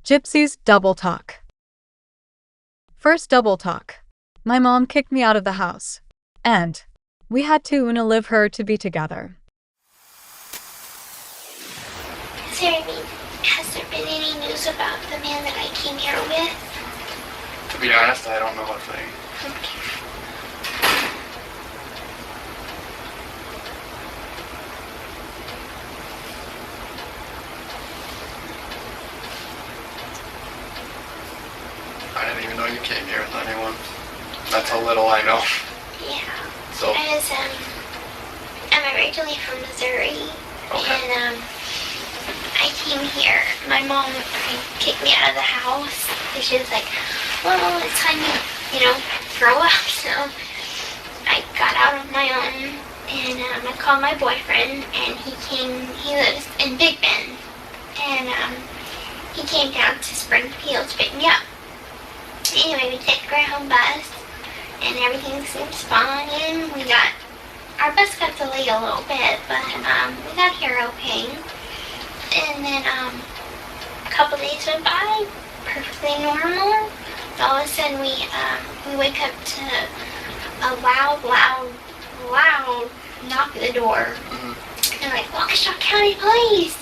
Gypsy's double talk. First double talk. My mom kicked me out of the house. And we had to live her to be together. Has there been any news about the man that I came here with? To be honest, I don't know a thing. Okay. I didn't even know you came here with anyone. That's how little I know. Yeah. So? I'm originally from Missouri. Okay. And, I came here. My mom kicked me out of the house. And she was like, well, it's time you grow up. So I got out on my own. And I called my boyfriend. And he lives in Big Bend. And he came down to Springfield to pick me up. Anyway, we took our home bus, and everything seems fine. Our bus got delayed a little bit, but we got here okay. And then a couple days went by, perfectly normal. All of a sudden, we wake up to a loud knock at the door. Mm-hmm. And like, Waukesha County Police,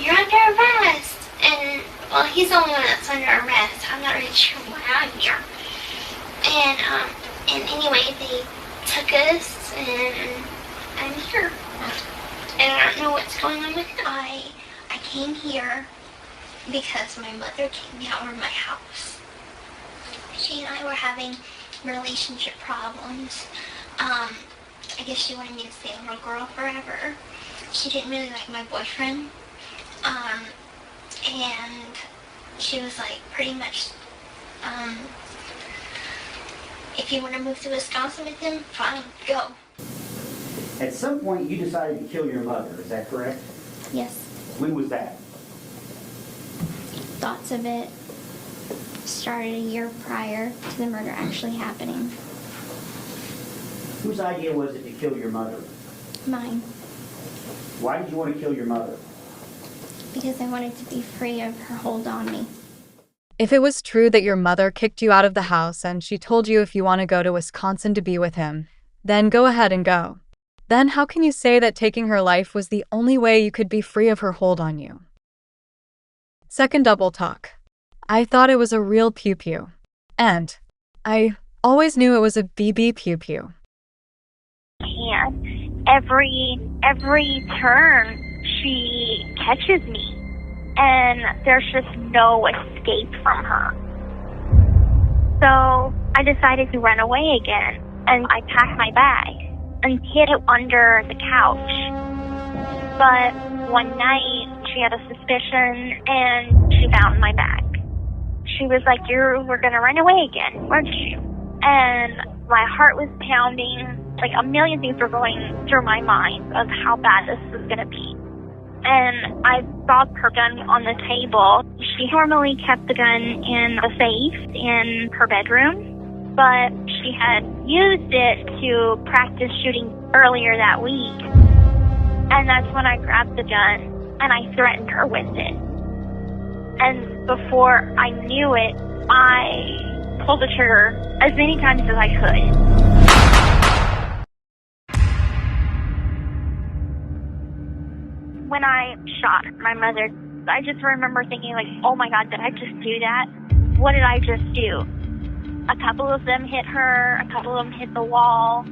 you're under arrest. And well, he's the only one that's under arrest. I'm not really sure why I'm here. And anyway, they took us, and I'm here. And I don't know what's going on with it. I came here because my mother kicked me out of my house. She and I were having relationship problems. I guess she wanted me to stay a little girl forever. She didn't really like my boyfriend. And she was like, pretty much, if you want to move to Wisconsin with him, fine, go. At some point, you decided to kill your mother, is that correct? Yes. When was that? Thoughts of it started a year prior to the murder actually happening. Whose idea was it to kill your mother? Mine. Why did you want to kill your mother? Because I wanted to be free of her hold on me. If it was true that your mother kicked you out of the house and she told you if you want to go to Wisconsin to be with him, then go ahead and go. Then how can you say that taking her life was the only way you could be free of her hold on you? Second double talk. I thought it was a real pew-pew. And I always knew it was a BB pew-pew. And every turn she catches me, and there's just no escape from her. So I decided to run away again, and I packed my bag and hid it under the couch. But one night she had a suspicion, and she found my bag. She was like, "You were gonna run away again, weren't you?" And my heart was pounding. Like a million things were going through my mind of how bad this was gonna be. And I saw her gun on the table. She normally kept the gun in the safe in her bedroom, but she had used it to practice shooting earlier that week. And that's when I grabbed the gun and I threatened her with it. And before I knew it, I pulled the trigger as many times as I could. When I shot my mother, I just remember thinking like, oh my God, did I just do that? What did I just do? A couple of them hit her, a couple of them hit the wall,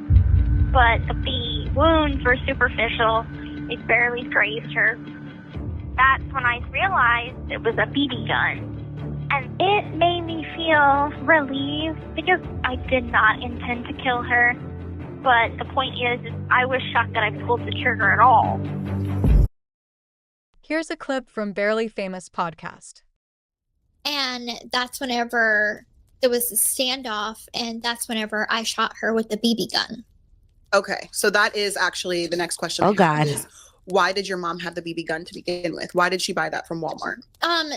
but the wounds were superficial. They barely grazed her. That's when I realized it was a BB gun. And it made me feel relieved because I did not intend to kill her. But the point is I was shocked that I pulled the trigger at all. Here's a clip from Barely Famous podcast. And that's whenever there was a standoff, and that's whenever I shot her with the BB gun. Okay, so that is actually the next question. Oh, God. Is, why did your mom have the BB gun to begin with? Why did she buy that from Walmart?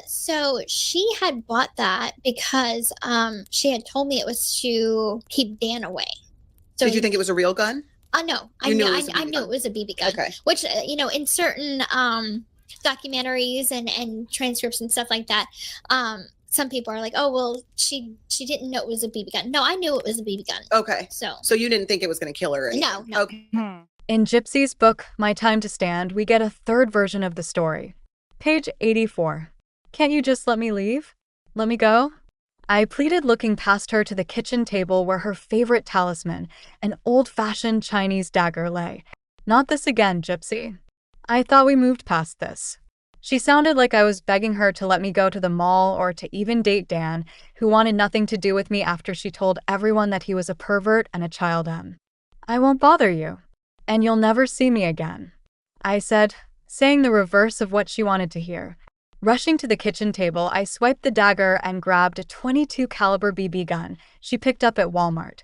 So she had bought that because she had told me it was to keep Dan away. So Did you think it was a real gun? No, I knew it was a BB gun. Okay. Which in certain documentaries and transcripts and stuff like that, some people are like, oh, well, she didn't know it was a BB gun. No, I knew it was a BB gun. Okay. So you didn't think it was going to kill her? Or no, anything? no. Okay. In Gypsy's book, My Time to Stand, we get a third version of the story. Page 84. Can't you just let me leave? Let me go? I pleaded, looking past her to the kitchen table where her favorite talisman, an old-fashioned Chinese dagger, lay. Not this again, Gypsy. I thought we moved past this. She sounded like I was begging her to let me go to the mall or to even date Dan, who wanted nothing to do with me after she told everyone that he was a pervert and a child M. I won't bother you, and you'll never see me again, I said, saying the reverse of what she wanted to hear. Rushing to the kitchen table, I swiped the dagger and grabbed a .22 caliber BB gun she picked up at Walmart.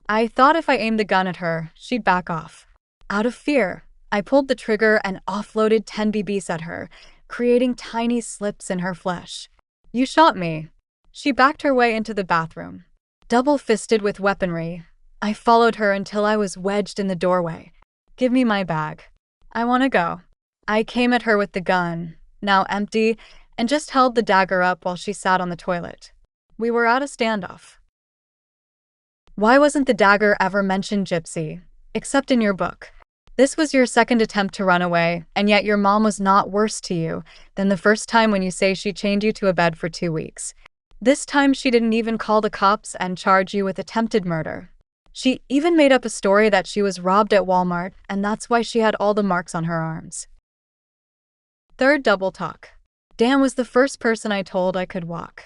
I thought if I aimed the gun at her, she'd back off. Out of fear, I pulled the trigger and offloaded 10 BBs at her, creating tiny slips in her flesh. You shot me. She backed her way into the bathroom. Double-fisted with weaponry, I followed her until I was wedged in the doorway. Give me my bag. I want to go. I came at her with the gun, now empty, and just held the dagger up while she sat on the toilet. We were at a standoff. Why wasn't the dagger ever mentioned, Gypsy, except in your book? This was your second attempt to run away, and yet your mom was not worse to you than the first time when you say she chained you to a bed for 2 weeks. This time she didn't even call the cops and charge you with attempted murder. She even made up a story that she was robbed at Walmart, and that's why she had all the marks on her arms. Third double talk. Dan was the first person I told I could walk.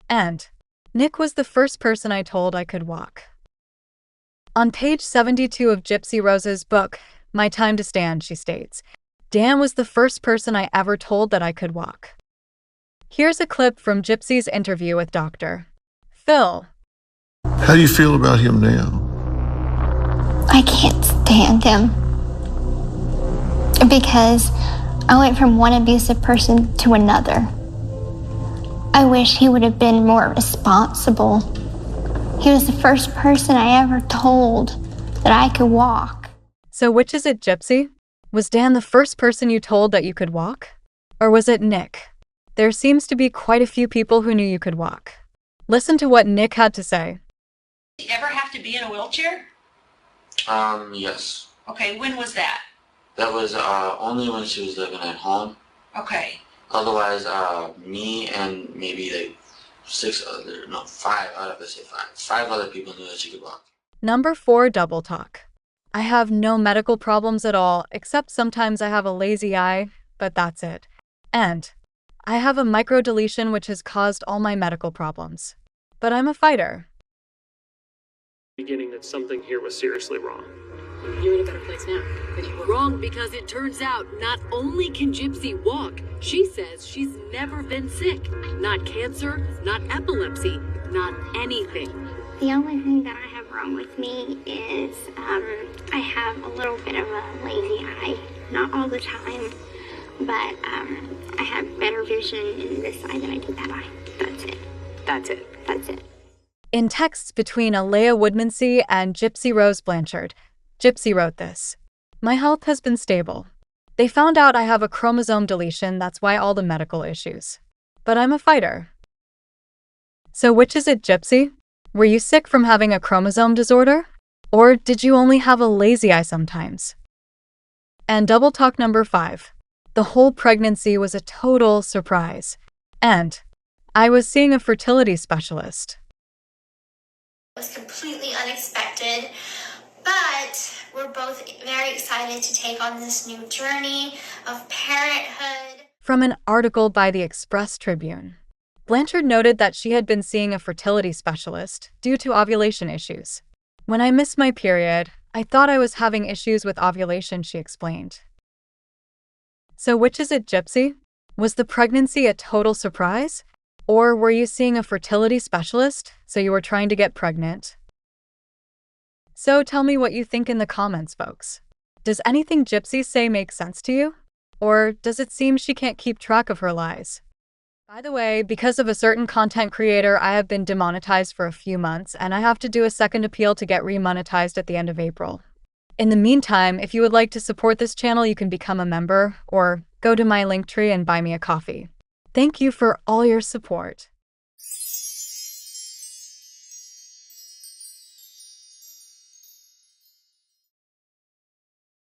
And Nick was the first person I told I could walk. On page 72 of Gypsy Rose's book, My Time to Stand, she states, Dan was the first person I ever told that I could walk. Here's a clip from Gypsy's interview with Dr. Phil. How do you feel about him now? I can't stand him because I went from one abusive person to another. I wish he would have been more responsible. He was the first person I ever told that I could walk. So which is it, Gypsy? Was Dan the first person you told that you could walk? Or was it Nick? There seems to be quite a few people who knew you could walk. Listen to what Nick had to say. Did you ever have to be in a wheelchair? Yes. Okay, when was that? That was only when she was living at home. Okay. Otherwise, me and maybe like five other people knew that she could walk. Number 4, double talk. I have no medical problems at all, except sometimes I have a lazy eye, but that's it. And I have a microdeletion which has caused all my medical problems. But I'm a fighter. Beginning that something here was seriously wrong. You're in a better place now. But you were wrong because it turns out not only can Gypsy walk, she says she's never been sick. Not cancer, not epilepsy, not anything. The only thing that I have wrong with me is I have a little bit of a lazy eye. Not all the time, but I have better vision in this eye than I do that eye. That's it. That's it. That's it. In texts between Alea Woodmansee and Gypsy Rose Blanchard, Gypsy wrote this. My health has been stable. They found out I have a chromosome deletion, that's why all the medical issues. But I'm a fighter. So which is it, Gypsy? Were you sick from having a chromosome disorder? Or did you only have a lazy eye sometimes? And double talk number 5. The whole pregnancy was a total surprise. And I was seeing a fertility specialist. It was completely unexpected, but we're both very excited to take on this new journey of parenthood. From an article by the Express Tribune, Blanchard noted that she had been seeing a fertility specialist due to ovulation issues. When I missed my period, I thought I was having issues with ovulation, she explained. So which is it, Gypsy? Was the pregnancy a total surprise? Or were you seeing a fertility specialist, so you were trying to get pregnant? So tell me what you think in the comments, folks. Does anything Gypsy say make sense to you? Or does it seem she can't keep track of her lies? By the way, because of a certain content creator, I have been demonetized for a few months, and I have to do a second appeal to get remonetized at the end of April. In the meantime, if you would like to support this channel, you can become a member or go to my Linktree and buy me a coffee. Thank you for all your support.